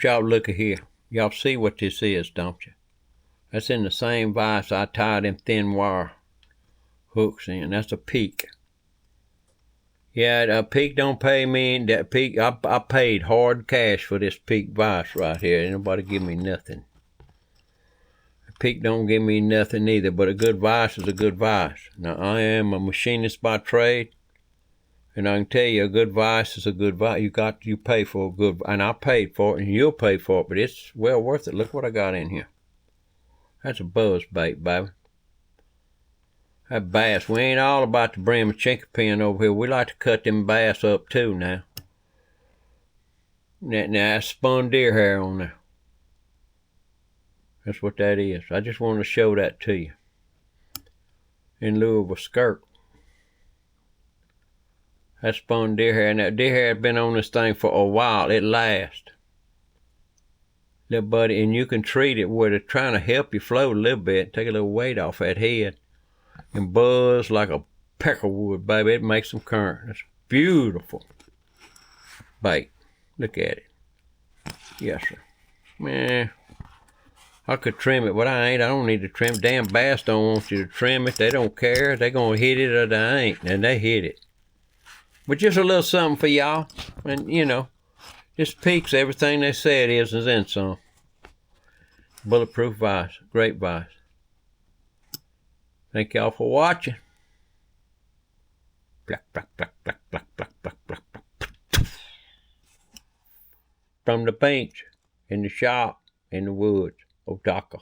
Y'all look at here. Y'all see what this is, don't you? That's in the same vise I tied them thin wire hooks in. That's a peak. Yeah, a peak don't pay me. That peak, I paid hard cash for this peak vise right here. Ain't nobody give me nothing. A peak don't give me nothing either, but a good vise is a good vise. Now, I am a machinist by trade, and I can tell you a good vise is a good vise. You pay for a good, and I paid for it, and you'll pay for it, but it's well worth it. Look what I got in here. That's a buzz bait, baby. That bass, we ain't all about to bring a chicken pen over here. We like to cut them bass up too now. Now that's spun deer hair on there. That's what that is. I just wanted to show that to you. In lieu of a skirt. That's spun deer hair. And that deer hair has been on this thing for a while. It lasts. Little buddy, and you can treat it where they're trying to help you float a little bit. Take a little weight off that head. And buzz like a peckerwood, baby. It makes some current. It's beautiful bait. Look at it. Yes, sir. Man, I could trim it, but I ain't. I don't need to trim. Damn bass don't want you to trim it. They don't care. They gonna hit it or they ain't. And they hit it. But just a little something for y'all. And, you know, this peaks everything they say it is and then some. Bulletproof vise. Great vise. Thank y'all for watching. Pluck, pluck, pluck, pluck, pluck, pluck, pluck, pluck, pluck. From the bench, in the shop, in the woods, Otaka.